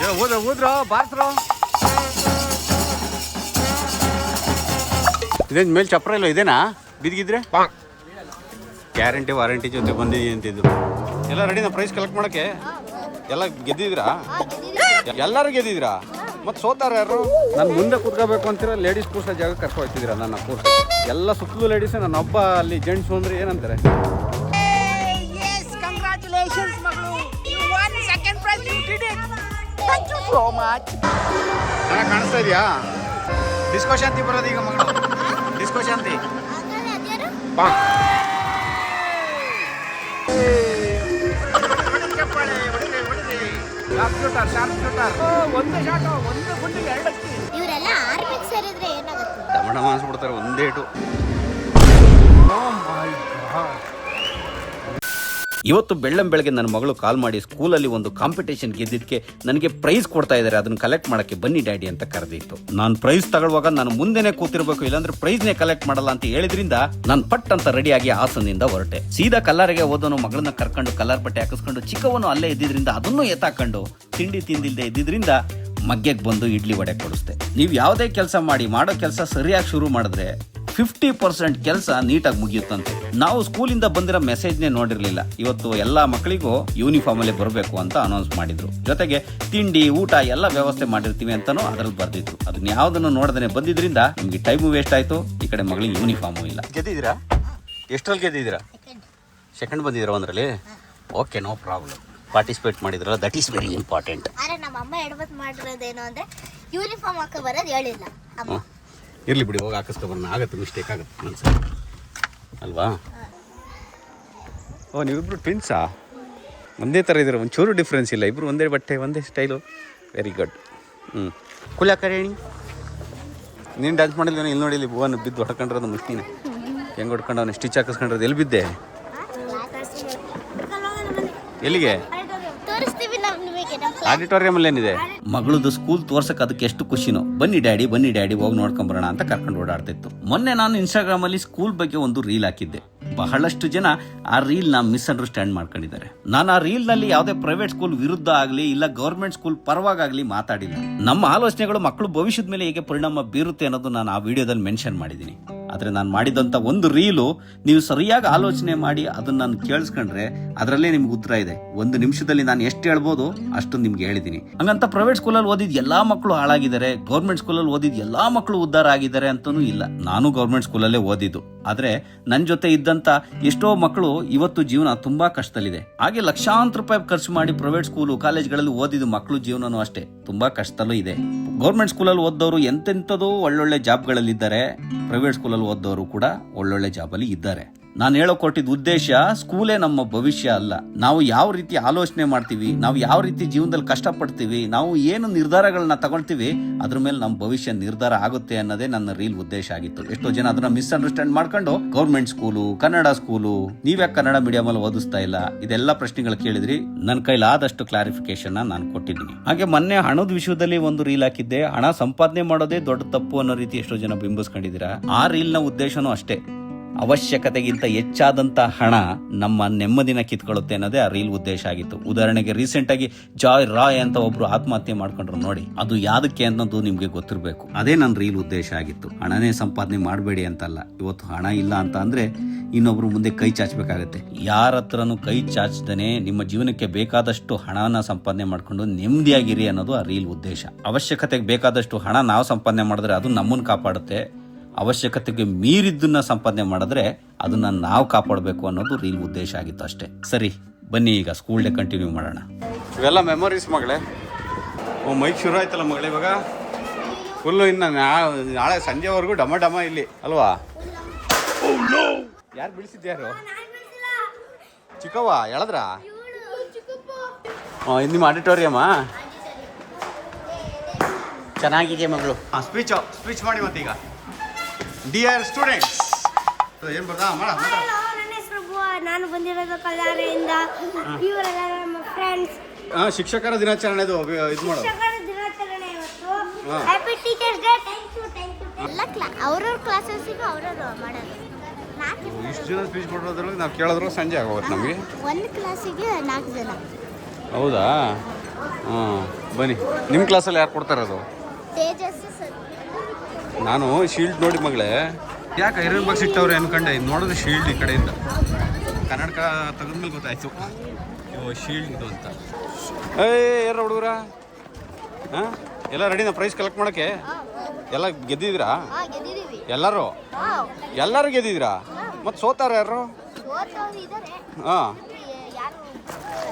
ಊದ್ರ ಬಾರ್ಸ್ರು ಇದೇನು ಮೇಲೆ ಚಪ್ರ ಇಲ್ಲ ಇದೇನಾ ಬಿದ್ದಿದ್ರೆ ಗ್ಯಾರಂಟಿ ವಾರಂಟಿ ಜೊತೆ ಬಂದಿದ್ದೀವಿ ಅಂತಿದ್ದು. ಎಲ್ಲ ರೆಡಿನಾ ಪ್ರೈಸ್ ಕಲೆಕ್ಟ್ ಮಾಡೋಕ್ಕೆ? ಎಲ್ಲ ಗೆದ್ದಿದ್ರಾ? ಎಲ್ಲರೂ ಗೆದ್ದಿದ್ರಾ? ಮತ್ತೆ ಸೋತಾರ ಯಾರು? ನಾನು ಮುಂದೆ ಕೂತ್ಕೋಬೇಕು ಅಂತೀರ ಲೇಡೀಸ್ ಕೂರ್ಸೋ ಜಾಗ ಕರ್ಕೊ ಹೋಗ್ತಿದ್ದೀರಾ ನನ್ನ ಕೂರ್ಸ ಎಲ್ಲ ಸುತ್ತಲೂ ಲೇಡೀಸ್, ನನ್ನ ಒಬ್ಬ ಅಲ್ಲಿ ಜೆಂಟ್ಸು ಅಂದ್ರೆ ಏನಂತಾರೆ? ಕಾಣಿಸ್ತಾ ಇದೆಯಾ? ಡಿಸ್ಕೋ ಶಾಂತಿ ಬರೋದು ಈಗ ಮಗಳು, ಡಿಸ್ಕೋ ಶಾಂತಿ. ಡಮಡಮ ಅನ್ಸ್ಬಿಡ್ತಾರೆ ಒಂದೇಟು. ಇವತ್ತು ಬೆಳ್ಳಂಬೆಳಗ್ಗೆ ನನ್ನ ಮಗಳು ಕಾಲ್ ಮಾಡಿ ಸ್ಕೂಲಲ್ಲಿ ಒಂದು ಕಾಂಪಿಟೇಷನ್ ಗೆದ್ದಿದ್ದಕ್ಕೆ ನನಗೆ ಪ್ರೈಸ್ ಕೊಡ್ತಾ ಇದ್ದಾರೆ, ಅದನ್ನ ಕಲೆಕ್ಟ್ ಮಾಡಕ್ಕೆ ಬನ್ನಿ ಡ್ಯಾಡಿ ಅಂತ ಕರೆದಿತ್ತು. ನಾನು ಪ್ರೈಸ್ ತಗೊಳ್ಳುವಾಗ ನಾನು ಮುಂದೆನೆ ಕೂತಿರ್ಬೇಕು, ಇಲ್ಲಾಂದ್ರೆ ಪ್ರೈಸ್ನೇ ಕಲೆಕ್ಟ್ ಮಾಡಲ್ಲ ಅಂತ ಹೇಳಿದ್ರಿಂದ ನಾನು ಪಟ್ ಅಂತ ರೆಡಿಯಾಗಿ ಹಾಸನದಿಂದ ಹೊರಟೆ. ಸೀದಾ ಕಲ್ಲರ್ಗೆ ಹೋದನು, ಮಗಳನ್ನ ಕರ್ಕೊಂಡು ಕಲ್ಲರ್ ಬಟ್ಟೆ ಹಾಕಿಸ್ಕೊಂಡು, ಚಿಕ್ಕವನು ಅಲ್ಲೇ ಇದ್ದಿದ್ರಿಂದ ಅದನ್ನು ಎತ್ತಾಕೊಂಡು, ತಿಂಡಿ ತಿಂದಿಲ್ದೆ ಇದ್ದಿದ್ರಿಂದ ಮಗ್ಗೆಗೆ ಬಂದು ಇಡ್ಲಿ ವಡೆ ಕೊಡಿಸ್ದೆ. ನೀವು ಯಾವುದೇ ಕೆಲಸ ಮಾಡೋ ಕೆಲಸ ಸರಿಯಾಗಿ ಶುರು ಮಾಡಿದ್ರೆ 50% ಕೆಲಸ ನೀಟಾಗಿ ಮುಗಿಯುತ್ತಂತೆ. ನಾವು ಸ್ಕೂಲಿಂದ ಬಂದಿರೋ ಮೆಸೇಜ್ನೇ ನೋಡಿರ್ಲಿಲ್ಲ. ಇವತ್ತು ಎಲ್ಲಾ ಮಕ್ಕಳಿಗೂ ಯೂನಿಫಾರ್ಮ್ ಅಲ್ಲಿ ಬರಬೇಕು ಅಂತ ಅನೌನ್ಸ್ ಮಾಡಿದ್ರು. ಜೊತೆಗೆ ತಿಂಡಿ ಊಟ ಎಲ್ಲ ವ್ಯವಸ್ಥೆ ಮಾಡಿರ್ತೀವಿ ಅಂತಾನು ಅದ್ರಲ್ಲಿ ಬರ್ದಿದ್ರು. ಅದನ್ನ ಯಾವ್ದನ್ನು ನೋಡದೇನೆ ಬಂದಿದ್ರಿಂದ ನಿಮ್ಗೆ ಟೈಮು ವೇಸ್ಟ್ ಆಯ್ತು, ಈ ಕಡೆ ಮಗಳಿಗೆ ಯೂನಿಫಾರ್ಮು ಇಲ್ಲ. ಗೆದ್ದಿದ್ದೀರಾ? ಎಷ್ಟರಲ್ಲಿ ಗೆದ್ದಿದ್ದೀರಾ? ಸೆಕೆಂಡ್ ಬಂದಿದ್ದೀರಾ ಒಂದ್ರಲ್ಲಿ? Okay, no problem. ಪಾರ್ಟಿಸಿಪೇಟ್ ಮಾಡಿದ್ರಲ್ಲ, ದಟ್ ಈಸ್ ವೆರಿ ಇಂಪಾರ್ಟೆಂಟ್. ನಮ್ಮ ಅಮ್ಮ ಎಡವತ್ತು ಮಾಡಿರೋದೇನು ಅಂದ್ರೆ ಯೂನಿಫಾರ್ಮ್ ಹಾಕೋ ಬರೋದು ಹೇಳಿಲ್ಲ. ಇರ್ಲಿ ಬಿಡಿ, ಹೋಗಿ ಹಾಕಿಸ್ಕೊಬರೋಣ. ಆಗುತ್ತೆ, ಮಿಸ್ಟೇಕ್ ಆಗುತ್ತೆ ಮನ್ಸು ಅಲ್ವಾ? ಓ, ನೀವಿಬ್ರು ಟ್ವಿನ್ಸಾ? ಒಂದೇ ಥರ ಇದ್ದೀರ, ಒಂಚೂರು ಡಿಫ್ರೆನ್ಸ್ ಇಲ್ಲ. ಇಬ್ಬರು ಒಂದೇ ಬಟ್ಟೆ, ಒಂದೇ ಸ್ಟೈಲು. Very good. ಕುಲ ಕರೇಣಿ, ನೀನು ಡ್ಯಾನ್ಸ್ ಮಾಡಿಲ್ಲ? ಇಲ್ಲಿ ನೋಡಿ, ಇಲ್ಲಿ ಭುವನ್ ಬಿದ್ದು ಹೊಡ್ಕೊಂಡ್ರದು ಮುಷ್ಟಿನ ಹೆಂಗೆ ಹೊಡ್ಕೊಂಡು ಅವನು ಸ್ಟಿಚ್ ಹಾಕಿಸ್ಕೊಂಡ್ರದು. ಎಲ್ಲಿ ಬಿದ್ದೆ? ಎಲ್ಲಿಗೆ? ಆಡಿಟೋರಿಯಂ ಅಲ್ಲಿ ಏನಿದೆ? ಮಗಳದು ಸ್ಕೂಲ್ ತೋರ್ಸಕ್ ಅದಕ್ಕೆ ಎಷ್ಟು ಖುಷಿನೋ. ಬನ್ನಿ ಡ್ಯಾಡಿ ಹೋಗಿ ನೋಡ್ಕೊಂಬರೋಣ ಅಂತ ಕರ್ಕೊಂಡು ಓಡಾಡ್ತಿತ್ತು. ಮೊನ್ನೆ ನಾನು ಇನ್ಸ್ಟಾಗ್ರಾಮ್ ಅಲ್ಲಿ ಸ್ಕೂಲ್ ಬಗ್ಗೆ ಒಂದು ರೀಲ್ ಹಾಕಿದ್ದೆ. ಬಹಳಷ್ಟು ಜನ ಆ ರೀಲ್ ನ ಮಿಸ್ಅಂಡರ್ಸ್ಟ್ಯಾಂಡ್ ಮಾಡ್ಕೊಂಡಿದ್ದಾರೆ. ನಾನು ಆ ರೀಲ್ ನಲ್ಲಿ ಯಾವುದೇ ಪ್ರೈವೇಟ್ ಸ್ಕೂಲ್ ವಿರುದ್ಧ ಆಗ್ಲಿ ಇಲ್ಲ ಗವರ್ಮೆಂಟ್ ಸ್ಕೂಲ್ ಪರವಾಗಲಿ ಮಾತಾಡಿಲ್ಲ. ನಮ್ಮ ಆಲೋಚನೆಗಳು ಮಕ್ಕಳು ಭವಿಷ್ಯದ ಮೇಲೆ ಹೇಗೆ ಪರಿಣಾಮ ಬೀರುತ್ತೆ ಅನ್ನೋದು ನಾನು ಆ ವಿಡಿಯೋದಲ್ಲಿ ಮೆನ್ಷನ್ ಮಾಡಿದ್ದೀನಿ. ಆದ್ರೆ ನಾನು ಮಾಡಿದಂತ ಒಂದು ರೀಲು ನೀವು ಸರಿಯಾಗಿ ಆಲೋಚನೆ ಮಾಡಿ ಅದನ್ನ ನಾನು ಕೇಳಿಸ್ಕೊಂಡ್ರೆ ಅದರಲ್ಲೇ ನಿಮ್ಗೆ ಉತ್ತರ ಇದೆ. 1 ನಿಮಿಷದಲ್ಲಿ ನಾನು ಎಷ್ಟು ಹೇಳ್ಬೋದು ಅಷ್ಟು ನಿಮ್ಗೆ ಹೇಳಿದೀನಿ. ಹಂಗಂತ ಪ್ರೈವೇಟ್ ಸ್ಕೂಲಲ್ಲಿ ಓದಿದ್ ಎಲ್ಲಾ ಮಕ್ಕಳು ಹಾಳಾಗಿದ್ದಾರೆ, ಗೌರ್ಮೆಂಟ್ ಸ್ಕೂಲಲ್ಲಿ ಓದಿದ್ ಎಲ್ಲಾ ಮಕ್ಕಳು ಉದ್ಧಾರ ಆಗಿದ್ದಾರೆ ಅಂತಾನೂ ಇಲ್ಲ. ನಾನು ಗೌರ್ಮೆಂಟ್ ಸ್ಕೂಲಲ್ಲೇ ಓದಿದ್ದು. ಆದ್ರೆ ನನ್ನ ಜೊತೆ ಇದ್ದಂತ ಎಷ್ಟೋ ಮಕ್ಕಳು ಇವತ್ತು ಜೀವನ ತುಂಬಾ ಕಷ್ಟದಲ್ಲಿದೆ. ಹಾಗೆ ಲಕ್ಷಾಂತರ ರೂಪಾಯಿ ಖರ್ಚು ಮಾಡಿ ಪ್ರೈವೇಟ್ ಸ್ಕೂಲು ಕಾಲೇಜ್ಗಳಲ್ಲಿ ಓದಿದ ಮಕ್ಕಳು ಜೀವನನೂ ಅಷ್ಟೇ ತುಂಬಾ ಕಷ್ಟದಲ್ಲೂ ಇದೆ. ಗೌರ್ಮೆಂಟ್ ಸ್ಕೂಲಲ್ಲಿ ಓದೋರು ಎಂತೆಂಥದೋ ಒಳ್ಳೊಳ್ಳೆ ಜಾಬ್ಗಳಲ್ಲಿದ್ದಾರೆ, ಪ್ರೈವೇಟ್ ಸ್ಕೂಲಲ್ಲಿ ಓದೋರು ಕೂಡ ಒಳ್ಳೊಳ್ಳೆ ಜಾಬಲ್ಲಿ ಇದ್ದಾರೆ. ನಾನು ಹೇಳೋಕೊಟ್ಟಿದ್ದ ಉದ್ದೇಶ ಸ್ಕೂಲೇ ನಮ್ಮ ಭವಿಷ್ಯ ಅಲ್ಲ. ನಾವು ಯಾವ ರೀತಿ ಆಲೋಚನೆ ಮಾಡ್ತೀವಿ, ನಾವು ಯಾವ ರೀತಿ ಜೀವನದಲ್ಲಿ ಕಷ್ಟಪಡ್ತೀವಿ, ನಾವು ಏನು ನಿರ್ಧಾರಗಳನ್ನ ತಗೊಳ್ತೀವಿ, ಅದ್ರ ಮೇಲೆ ನಮ್ಮ ಭವಿಷ್ಯ ನಿರ್ಧಾರ ಆಗುತ್ತೆ ಅನ್ನೋದೇ ನನ್ನ ರೀಲ್ ಉದ್ದೇಶ ಆಗಿತ್ತು. ಎಷ್ಟೋ ಜನ ಅದನ್ನ ಮಿಸ್ಅಂಡರ್ಸ್ಟ್ಯಾಂಡ್ ಮಾಡ್ಕೊಂಡು ಗೌರ್ಮೆಂಟ್ ಸ್ಕೂಲು, ಕನ್ನಡ ಸ್ಕೂಲು, ನೀವ್ಯಾಕೆ ಕನ್ನಡ ಮೀಡಿಯಂ ಅಲ್ಲಿ ಓದಿಸ್ತಾ ಇಲ್ಲ, ಇದೆಲ್ಲ ಪ್ರಶ್ನೆಗಳು ಕೇಳಿದ್ರಿ. ನನ್ನ ಕೈಲಾದಷ್ಟು ಕ್ಲಾರಿಫಿಕೇಶನ್ ನಾನು ಕೊಟ್ಟಿದ್ದೀನಿ. ಹಾಗೆ ಮೊನ್ನೆ ಹಣದ ವಿಷಯದಲ್ಲಿ ಒಂದು ರೀಲ್ ಹಾಕಿದ್ದೆ. ಹಣ ಸಂಪಾದನೆ ಮಾಡೋದೇ ದೊಡ್ಡ ತಪ್ಪು ಅನ್ನೋ ರೀತಿ ಎಷ್ಟೋ ಜನ ಬಿಂಬಿಸ್ಕೊಂಡಿದ್ದೀರಾ. ಆ ರೀಲ್ ನ ಉದ್ದೇಶನೂ ಅಷ್ಟೇ. ಅವಶ್ಯಕತೆಗಿಂತ ಹೆಚ್ಚಾದಂತ ಹಣ ನಮ್ಮ ನೆಮ್ಮದಿನ ಕಿತ್ಕೊಳ್ಳುತ್ತೆ ಅನ್ನೋದೇ ಆ ರೀಲ್ ಉದ್ದೇಶ ಆಗಿತ್ತು. ಉದಾಹರಣೆಗೆ ರೀಸೆಂಟ್ ಆಗಿ ಜಾಯ್ ರಾಯ್ ಅಂತ ಒಬ್ರು ಆತ್ಮಹತ್ಯೆ ಮಾಡ್ಕೊಂಡ್ರು ನೋಡಿ. ಅದು ಯಾದಕ್ಕೆ ಅನ್ನೋದು ನಿಮ್ಗೆ ಗೊತ್ತಿರಬೇಕು. ಅದೇ ನನ್ನ ರೀಲ್ ಉದ್ದೇಶ ಆಗಿತ್ತು. ಹಣನೇ ಸಂಪಾದನೆ ಮಾಡಬೇಡಿ ಅಂತಲ್ಲ. ಇವತ್ತು ಹಣ ಇಲ್ಲ ಅಂತ ಅಂದ್ರೆ ಇನ್ನೊಬ್ರು ಮುಂದೆ ಕೈ ಚಾಚಬೇಕಾಗತ್ತೆ. ಯಾರ ಹತ್ರನೂ ಕೈ ಚಾಚದೇನೆ ನಿಮ್ಮ ಜೀವನಕ್ಕೆ ಬೇಕಾದಷ್ಟು ಹಣನ ಸಂಪಾದನೆ ಮಾಡ್ಕೊಂಡು ನೆಮ್ಮದಿಯಾಗಿರಿ ಅನ್ನೋದು ಆ ರೀಲ್ ಉದ್ದೇಶ. ಅವಶ್ಯಕತೆಗೆ ಬೇಕಾದಷ್ಟು ಹಣ ನಾವು ಸಂಪಾದನೆ ಮಾಡಿದ್ರೆ ಅದು ನಮ್ಮನ್ನು ಕಾಪಾಡುತ್ತೆ. ಅವಶ್ಯಕತೆಗೆ ಮೀರಿದ್ದನ್ನ ಸಂಪಾದನೆ ಮಾಡಿದ್ರೆ ಅದನ್ನ ನಾವು ಕಾಪಾಡಬೇಕು ಅನ್ನೋದು ರೀಲ್ ಉದ್ದೇಶ ಆಗಿತ್ತು ಅಷ್ಟೇ. ಸರಿ, ಬನ್ನಿ ಈಗ ಸ್ಕೂಲ್ ಡೇ ಕಂಟಿನ್ಯೂ ಮಾಡೋಣ. ಇವೆಲ್ಲ ಮೆಮೊರೀಸ್ ಮಗಳೇ. ಮೈಕ್ ಶುರು ಆಯ್ತಲ್ಲ ಮಗಳೇ, ಇವಾಗ ಫುಲ್ಲು. ಇನ್ನು ನಾಳೆ ಸಂಜೆವರೆಗೂ ಡಮ ಡಮ ಇಲ್ಲಿ ಅಲ್ವಾ? ಯಾರು ಬಿಡಿಸಿದ್ಯಾರು? ಚಿಕ್ಕವ್ವ ಹೇಳದ್ರ? ನಿಮ್ಮ ಆಡಿಟೋರಿಯಮ್ಮ ಚೆನ್ನಾಗಿದೆ ಮಗಳು. ಸ್ಪೀಚ್ ಮಾಡಿ ಮತ್ತೀಗ. ಡಿಯರ್ ಸ್ಟೂಡೆಂಟ್ಸ್, ಏನು ಬರ್ತಾ ನನ್ನ ಹೆಸರು ನಾನು ಬಂದಿರೋದು ಕಲ್ಯಾಣದಿಂದ. ಇವರೆಲ್ಲ ನಮ್ಮ ಫ್ರೆಂಡ್ಸ್. ಶಿಕ್ಷಕರ ದಿನಾಚರಣೆದು ಇದು ಮಾಡೋದು. ಶಿಕ್ಷಕರ ದಿನಾಚರಣೆ ಇವತ್ತು. Happy teachers day. Thank you. ಎಲ್ಲ ಅವ್ರವ್ರ ಕ್ಲಾಸಸ್ಸಿಗೆ ಅವ್ರವ್ರು ಮಾಡೋದು. ಇಷ್ಟು ಜನ ಸ್ಪೀಚ್ ಕೊಡೋದ್ರಲ್ಲಿ ನಾವು ಕೇಳೋದ್ರಲ್ಲಿ ಸಂಜೆ ಆಗೋಗುತ್ತೆ ನಮಗೆ. ಒಂದು ಕ್ಲಾಸಿಗೆ 4 ಜನ. ಹೌದಾ? ಹಾಂ. ಬನ್ನಿ. ನಿಮ್ಮ ಕ್ಲಾಸಲ್ಲಿ ಯಾರು ಕೊಡ್ತಾರೆ ಅದು? ತೇಜಸ್ ಸರ್. ನಾನು ಶೀಲ್ಡ್ ನೋಡಿ ಮಗಳೇ, ಯಾಕೆ ಐರನ್ ಬಾಕ್ಸ್ ಇಟ್ಟವ್ರೆ ಅನ್ಕೊಂಡೆ. ಇದು ನೋಡಿದ್ರೆ ಶೀಲ್ಡ್ ಈ ಕಡೆಯಿಂದ ಕನ್ನಡಕ ತೆಗೆದ್ಮೇಲೆ ಗೊತ್ತಾಯ್ತು ಶೀಲ್ಡ್ ಇದು ಅಂತ. ಯಾರ ಹುಡುಗರ ಹಾಂ ಎಲ್ಲ ರೆಡಿನಾ ಪ್ರೈಸ್ ಕಲೆಕ್ಟ್ ಮಾಡೋಕ್ಕೆ? ಎಲ್ಲ ಗೆದ್ದಿದ್ದೀರಾ ಎಲ್ಲರೂ ಗೆದ್ದಿದ್ದೀರಾ? ಮತ್ತು ಸೋತಾರ ಯಾರು? ಹಾಂ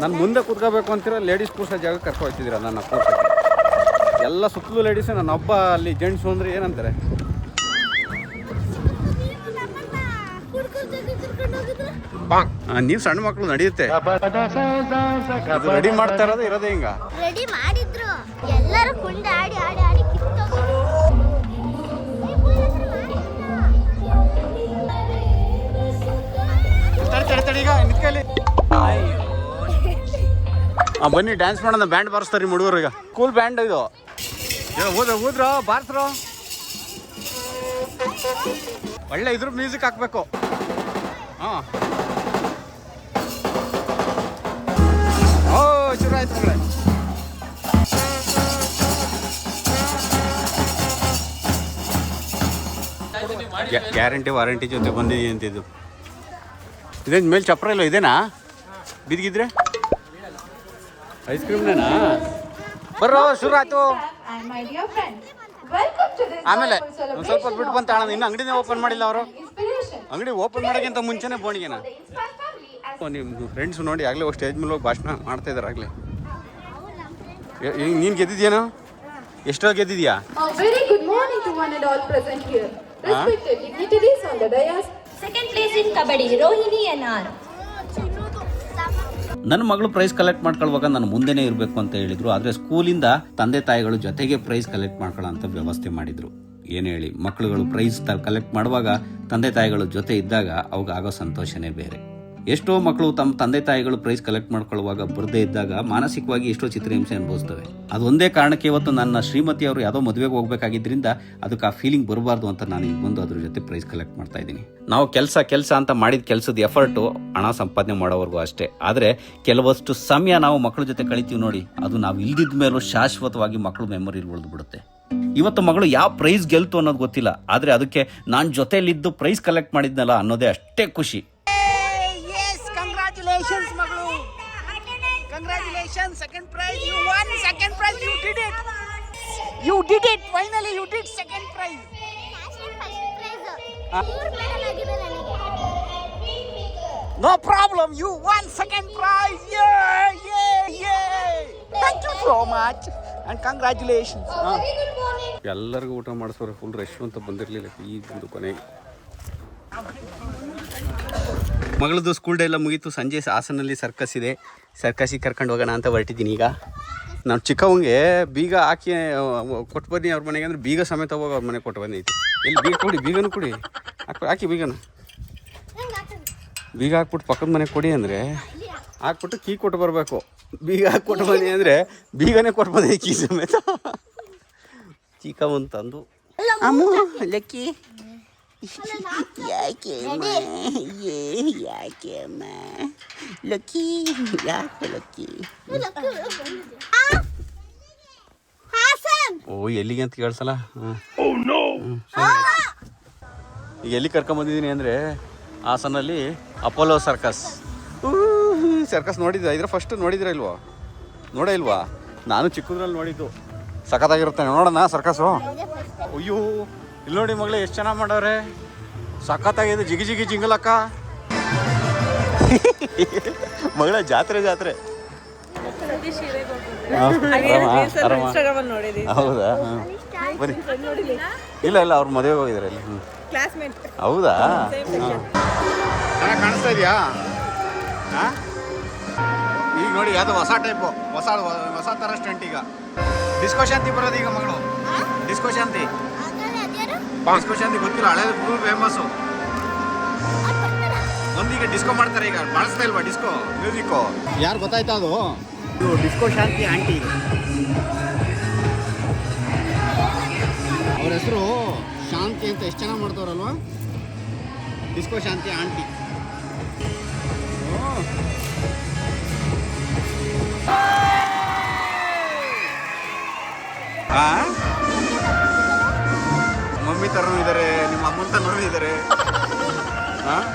ನಾನು ಮುಂದೆ ಕೂತ್ಕೋಬೇಕು ಅಂತೀರ, ಲೇಡೀಸ್ ಕೂರ್ಸೋ ಜಾಗ ಕರ್ಕೊ ಹೋಗ್ತಿದ್ದೀರಾ ನನ್ನ ಕೂರ್ಸೋಕ್ಕೆ? ಎಲ್ಲ ಸುತ್ತಲೂ ಲೇಡೀಸು, ನನ್ನ ಹಬ್ಬ ಅಲ್ಲಿ ಜೆಂಟ್ಸು ಅಂದರೆ ಏನಂತಾರೆ? ನೀವು ಸಣ್ಣ ಮಕ್ಕಳು ನಡೆಯುತ್ತೆ. ರೆಡಿ ಮಾಡ್ತಾ ಇರೋದೇ ಹಿಂಗ. ರೆಡಿ ಮಾಡಿದ್ರು ಎಲ್ಲರೂ ಕುಂಡ ಆಡಿ ಆಡಿ ಆಡಿ ಈಗ ನಿತ್ಕಲಿ. ಬನ್ನಿ ಡ್ಯಾನ್ಸ್ ಮಾಡೋಣ. ಬ್ಯಾಂಡ್ ಬಾರಿಸ್ತಾರೆ ನಿಮ್ಮ ಹುಡುಗರು. ಈಗ ಕೂಲ್ ಬ್ಯಾಂಡ್ ಇದು. ಊದ್ರ ಬಾರ್ಸ್ರು. ಒಳ್ಳೆ ಇದ್ರ ಮ್ಯೂಸಿಕ್ ಹಾಕ್ಬೇಕು. ಹಾಂ ಶುರು ಆಯ್ತು ಮಗಳೇ. ಗ್ಯಾರಂಟಿ ವಾರಂಟಿ ಜೊತೆ ಬಂದಿದ್ದೀವಿ ಅಂತಿದ್ದು. ಇದೇನು ಮೇಲೆ ಚಪ್ರ ಇಲ್ಲ ಇದೇನಾ? ಬಿದ್ದಿದ್ರೆ ಐಸ್ ಕ್ರೀಮ್ನೇನಾ? ಬರ್ರೋ ಶುರು ಆಯ್ತು. ಆಮೇಲೆ ಒಂದು ಸ್ವಲ್ಪ ಹೊತ್ತು ಬಿಟ್ಟು ಬಂತ ಅಣ್ಣ. ಇನ್ನು ಅಂಗಡಿನೇ ಓಪನ್ ಮಾಡಿಲ್ಲ ಅವರು. ಅಂಗಡಿ ಓಪನ್ ಮಾಡೋಕ್ಕಿಂತ ಮುಂಚೆನೇ ಬೋಣಿಗೆನ ನಿಮ್ಮ ಫ್ರೆಂಡ್ಸ್ ನೋಡಿ ಆಗಲೇ ಹೋಗಿ ಸ್ಟೇಜ್ ಮೇಲೆ ಹೋಗಿ ಭಾಷಣ ಮಾಡ್ತಾ ಇದ್ದಾರೆ ಆಗಲೇ. ನೀನು ಗೆದ್ದಿದ್ಯೇನೋ? ಎಷ್ಟೋ ಗೆದ್ದಿದ್ಯಾ? Very good morning to one and all present here. Respected dignitaries on the dais. Second place in Kabaddi, Rohini NR. ನನ್ನ ಮಗಳು ಪ್ರೈಸ್ ಕಲೆಕ್ಟ್ ಮಾಡ್ಕೊಳ್ಳುವಾಗ ನಾನು ಮುಂದೆನೇ ಇರಬೇಕು ಅಂತ ಹೇಳಿದ್ರು. ಆದರೆ ಸ್ಕೂಲಿಂದ ತಂದೆ ತಾಯಿಗಳು ಜೊತೆಗೆ ಪ್ರೈಸ್ ಕಲೆಕ್ಟ್ ಮಾಡ್ಕೊಳ್ಳೋ ಅಂತ ವ್ಯವಸ್ಥೆ ಮಾಡಿದ್ರು. ಏನು ಹೇಳಿ, ಮಕ್ಕಳುಗಳು ಪ್ರೈಸ್ ಕಲೆಕ್ಟ್ ಮಾಡುವಾಗ ತಂದೆ ತಾಯಿಗಳು ಜೊತೆ ಇದ್ದಾಗ ಅವಾಗ ಆಗೋ ಸಂತೋಷನೇ ಬೇರೆ. ಎಷ್ಟೋ ಮಕ್ಕಳು ತಮ್ಮ ತಂದೆ ತಾಯಿಗಳು ಪ್ರೈಸ್ ಕಲೆಕ್ಟ್ ಮಾಡ್ಕೊಳ್ಳುವಾಗ ಬರದೇ ಇದ್ದಾಗ ಮಾನಸಿಕವಾಗಿ ಎಷ್ಟೋ ಚಿತ್ರಹಿಂಸೆ ಅನುಭವಿಸ್ತವೆ. ಅದೊಂದೇ ಕಾರಣಕ್ಕೆ ಇವತ್ತು ನನ್ನ ಶ್ರೀಮತಿ ಅವರು ಯಾವುದೋ ಮದುವೆಗೆ ಹೋಗ್ಬೇಕಾಗಿದ್ದರಿಂದ ಅದಕ್ಕೆ ಆ ಫೀಲಿಂಗ್ ಬರಬಾರ್ದು ಅಂತ ನಾನು ಈಗ ಬಂದು ಅದ್ರ ಜೊತೆ ಪ್ರೈಸ್ ಕಲೆಕ್ಟ್ ಮಾಡ್ತಾ ಇದ್ದೀನಿ. ನಾವು ಕೆಲಸ ಅಂತ ಮಾಡಿದ ಕೆಲಸದ ಎಫರ್ಟು ಹಣ ಸಂಪಾದನೆ ಮಾಡೋವರೆಗೂ ಅಷ್ಟೇ. ಆದರೆ ಕೆಲವಷ್ಟು ಸಮಯ ನಾವು ಮಕ್ಕಳ ಜೊತೆ ಕಳಿತೀವಿ ನೋಡಿ, ಅದು ನಾವು ಇಲ್ದಿದ್ದ ಮೇಲೂ ಶಾಶ್ವತವಾಗಿ ಮಕ್ಕಳು ಮೆಮೊರಿಲಿ ಉಳಿದು ಬಿಡುತ್ತೆ. ಇವತ್ತು ಮಗಳು ಯಾವ ಪ್ರೈಸ್ ಗೆಲ್ತು ಅನ್ನೋದು ಗೊತ್ತಿಲ್ಲ, ಆದರೆ ಅದಕ್ಕೆ ನಾನು ಜೊತೆಲಿದ್ದು ಪ್ರೈಸ್ ಕಲೆಕ್ಟ್ ಮಾಡಿದ್ನಲ್ಲ ಅನ್ನೋದೇ ಅಷ್ಟೇ ಖುಷಿ. Congratulations, Maglu. Congratulations, second prize. You won second prize. You did it. You did it. Finally, you did second prize. No problem. You won second prize. Yeah. Thank you so much and congratulations. ಎಲ್ಲರಿಗೂ ಊಟ ಮಾಡಿಸೋರು full rush ಅಂತ ಬಂದಿರಲಿಲ್ಲ ಈಗ ಬಂದು ಕೊನೆಗೆ. ಮಗಳದ್ದು school day ಎಲ್ಲ ಮುಗೀತು. ಸಂಜೆ ಹಾಸನಲ್ಲಿ ಸರ್ಕಸ್ ಇದೆ, ಸರ್ಕಸ್ಸಿಗೆ ಕರ್ಕೊಂಡು ಹೋಗೋಣ ಅಂತ ಹೊರಟಿದ್ದೀನಿ. ಈಗ ನಾವು ಚಿಕ್ಕವಂಗೆ ಬೀಗ ಹಾಕಿ ಕೊಟ್ಟು ಬನ್ನಿ ಅವ್ರ ಮನೆಗೆ ಅಂದರೆ ಬೀಗ ಸಮೇತ ಹೋಗಿ ಅವ್ರ ಮನೆಗೆ ಕೊಟ್ಟು ಬಂದೈತಿ. ಎಲ್ಲಿ ಬೀಗ ಕೊಡಿ, ಬೀಗನೂ ಕೊಡಿ, ಹಾಕಿ ಬೀಗನ ಬೀಗ ಹಾಕ್ಬಿಟ್ಟು ಪಕ್ಕದ ಮನೆಗೆ ಕೊಡಿ ಅಂದರೆ ಹಾಕ್ಬಿಟ್ಟು ಕೀ ಕೊಟ್ಟು ಬರಬೇಕು. ಬೀಗ ಹಾಕ್ಕೊಟ್ಟು ಬನ್ನಿ ಅಂದರೆ ಬೀಗನೇ ಕೊಟ್ಟು ಬಂದೈತಿ ಕೀ ಸಮೇತ. ಚಿಕ್ಕವಂತಂದು ಅಮ್ಮ ಲಕ್ಕಿ ಯಾಕೆ ಲಕ್ಕಿ ಲಕ್ಕಿ ಓ ಎಲ್ಲಿಗೆ ಅಂತ ಕೇಳಿಸಲ್ಲ. ಈಗ ಎಲ್ಲಿ ಕರ್ಕೊಂಬಂದಿದ್ದೀನಿ ಅಂದರೆ ಹಾಸನಲ್ಲಿ ಅಪೋಲೋ ಸರ್ಕಸ್. ನೋಡಿದ್ದೆ ಇದ್ರ ಫಸ್ಟ್ ನೋಡಿದ್ರೆ ಇಲ್ವಾ? ನೋಡೇ ಇಲ್ವಾ? ನಾನು ಚಿಕ್ಕದ್ರಲ್ಲಿ ನೋಡಿದ್ದು. ಸಖತ್ತಾಗಿರುತ್ತೆ, ನೋಡೋಣ ಸರ್ಕಸ್ಸು. ಅಯ್ಯೋ ಇಲ್ಲಿ ನೋಡಿ ಮಗಳೇ ಎಷ್ಟು ಚೆನ್ನಾಗಿ ಮಾಡವ್ರೆ, ಸಖತ್ತಾಗಿದೆ. ಜಿಗಿ ಜಿಗಿ ಜಿಂಗಲಕ್ಕ ಮಗಳ ಜಾತ್ರೆ ಹೌದಾ? ಬನ್ನಿ. ಇಲ್ಲ ಅವ್ರ ಮದುವೆಗೆ ಹೋಗಿದ್ದಾರೆ ಇಲ್ಲಿ. ಹೌದಾ? ಕಾಣಿಸ್ತಾ ಇದೆಯಾ? ಈಗ ನೋಡಿ ಅದು ಹೊಸ ಟೈಪು, ಹೊಸ ಥರ ಸ್ಟಂಟ್. ಈಗ ಡಿಸ್ಕೋ ಶಾಂತಿ ಬರೋದು ಈಗ ಮಗಳು. ಡಿಸ್ಕೋ ಶಾಂತಿ ಗೊತ್ತಿಲ್ಲ, ಹಳೇದು ಫುಲ್ ಫೇಮಸ್ಸು. ಒಂದೀಗ ಡಿಸ್ಕೋ ಮಾಡ್ತಾರೆ. ಈಗ ಬಳಸ್ತಾ ಇಲ್ವಾ ಡಿಸ್ಕೋ ಮ್ಯೂಸಿಕ್ಕು? ಯಾರು ಗೊತ್ತಾಯ್ತಾ? ಅದು ಡಿಸ್ಕೋ ಶಾಂತಿ ಆಂಟಿ. ಅವ್ರ ಹೆಸರು ಶಾಂತಿ ಅಂತ. ಎಷ್ಟು ಚೆನ್ನಾಗಿ ಮಾಡ್ತಾವ್ರಲ್ವಾ? ಡಿಸ್ಕೋ ಶಾಂತಿ ಆಂಟಿ. ಮಮ್ಮಿ ಥರನೂ ಇದ್ದಾರೆ, ನಿಮ್ಮ ಅಮ್ಮನ ಥರನೂ ಇದ್ದಾರೆ. ಹಾಂ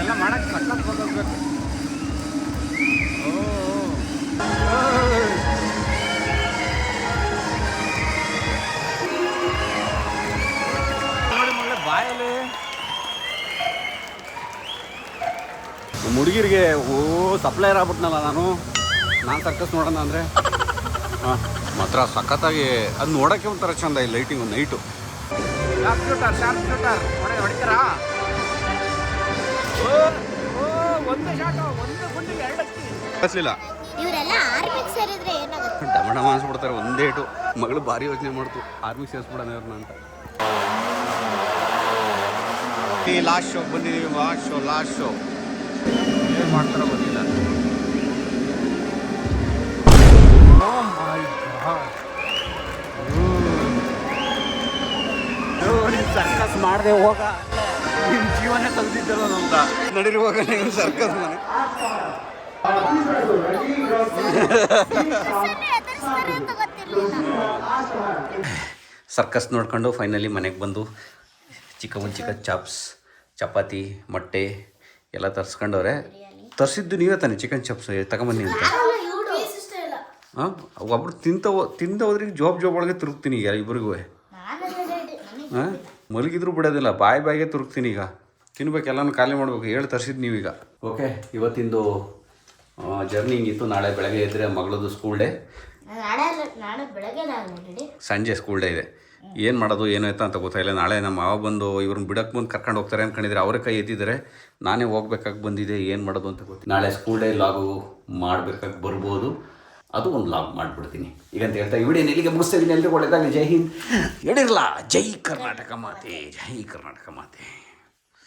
ಎಲ್ಲ ಮಾಡಕ್ಕೆ ಸಕ್ಕತ್ ಗೊತ್ತಾಗಬೇಕು. ನೋಡಿ ಮಗಳೇ ಬಾಯಲ್ಲಿ ನಮ್ಮ ಹುಡುಗಿರಿಗೆ ಸಪ್ಲೈಯರ್ ಆಗ್ಬಿಟ್ನಲ್ಲ ನಾನು ಸರ್ಕಸ್ ನೋಡೋಣ ಅಂದರೆ ಹಾಂ ಮಾತ್ರ ಸಖತ್ತಾಗಿ ಅದು ನೋಡೋಕ್ಕೆ ಒಂಥರ ಚಂದ ಈ ಲೈಟಿಂಗ್ ನೈಟು. ಶಾರ್ಪ್ ಶೂಟರ್ ಹೊಡಿತಾರಾ? ಒಂದು ಶಾಟು, ಒಂದು ಗುಂಡಿಗೆ 2 ಅಕ್ಕಿ ಕಲಿಸಲಿಲ್ಲ. ಇವರೆಲ್ಲ ಆರ್ಮಿಗೆ ಸೇರಿದ್ರೆ ಏನಾಗುತ್ತೆ? ಡಮಡಮ ಅನ್ಸ್ಬಿಡ್ತಾರೆ ಒಂದೇ ಇಟ್ಟು. ಮಗಳು ಭಾರಿ ಯೋಚನೆ ಮಾಡ್ತು ಆರ್ಮಿಗೆ ಸೇರಿಸ್ಬಿಡೋಣ ಇವ್ರನ್ನ ಅಂತ. ಈ ಲಾಸ್ಟ್ ಶೋ ಬಂದಿದ್ದೀವಿ, ಲಾಸ್ಟ್ ಶೋ ಏನು ಮಾಡ್ತಾರೋ ಗೊತ್ತಿಲ್ಲ. ಸರ್ಕಸ್ ಮಾಡದೆ ಹೋಗ, ನಿನ್ನ ಜೀವನ ತೆಗೆದಿದ್ದಲ್ಲ ಅಂತ ನಡಿರುವಾಗ ನೀವು ಸರ್ಕಸ್ ಮನೆ. ಸರ್ಕಸ್ ನೋಡ್ಕೊಂಡು ಫೈನಲಿ ಮನೆಗೆ ಬಂದು ಚಿಕ್ಕ ಚಾಪ್ಸ್, ಚಪಾತಿ, ಮೊಟ್ಟೆ ಎಲ್ಲ ತರಿಸ್ಕೊಂಡವ್ರೆ. ತರಿಸಿದ್ದು ನೀವೇ ತಾನೆ ಚಿಕನ್ ಚಾಪ್ಸ್ ತಗೊಂಬನ್ನಿ ಅಂತ. ಹಾಂ ಒಬ್ರು ತಿಂದ ಹೋದ್ರಿಗೆ ಜೋಬ್ ಒಳಗೆ ತಿರುಗ್ತೀನಿ ಈಗ ಇಬ್ಬರಿಗೂ. ಹಾಂ ಮಲಗಿದ್ರು ಬಿಡೋದಿಲ್ಲ, ಬಾಯಿಗೆ ತುರುಕ್ತೀನಿ ಈಗ. ತಿನ್ಬೇಕು, ಎಲ್ಲನೂ ಖಾಲಿ ಮಾಡ್ಬೇಕು. ಹೇಳಿ ತರಿಸಿದ್ದು ನೀವೀಗ. ಓಕೆ, ಇವತ್ತಿಂದು ಜರ್ನಿ ಹಿಂಗಿತ್ತು. ನಾಳೆ ಬೆಳಗ್ಗೆ ಇದ್ದರೆ ಮಗಳದು ಸ್ಕೂಲ್ ಡೇ. ಸಂಜೆ ಸ್ಕೂಲ್ ಡೇ ಇದೆ. ಏನು ಮಾಡೋದು ಏನು ಆಯ್ತಾ ಅಂತ ಗೊತ್ತಾಯಿಲ್ಲ. ನಾಳೆ ನಮ್ಮ ಮಾವ ಬಂದು ಇವ್ರನ್ನ ಬಿಡಕ್ಕೆ ಬಂದು ಕರ್ಕೊಂಡು ಹೋಗ್ತಾರೆ ಅಂದ್ಕೊಂಡಿದ್ರೆ ಅವರೇ ಕೈ ಎತ್ತಿದ್ದಾರೆ. ನಾನೇ ಹೋಗ್ಬೇಕಾಗಿ ಬಂದಿದೆ, ಏನು ಮಾಡೋದು ಅಂತ ಗೊತ್ತಿಲ್ಲ. ನಾಳೆ ಸ್ಕೂಲ್ ಡೇ ಲಾಗು ಮಾಡಬೇಕಾಗಿ ಬರ್ಬೋದು, ಅದು ಒಂದು ಲಾಗ್ ಮಾಡಿಬಿಡ್ತೀನಿ ಈಗಂತ ಹೇಳ್ತಾ ಈ ವಿಡಿಯೋನ ಇಲ್ಲಿಗೆ ಮುಗಿಸ್ತಾ ಇದ್ದೀನಿ. ಎಲ್ಲರಿಗೂ ಒಳ್ಳೆಯದಾಗಲಿ. ಜೈ ಹಿಂದ್, ಹೇಳಿರಲ್ಲ, ಜೈ ಕರ್ನಾಟಕ ಮಾತೆ, ಜೈ ಕರ್ನಾಟಕ ಮಾತೆ.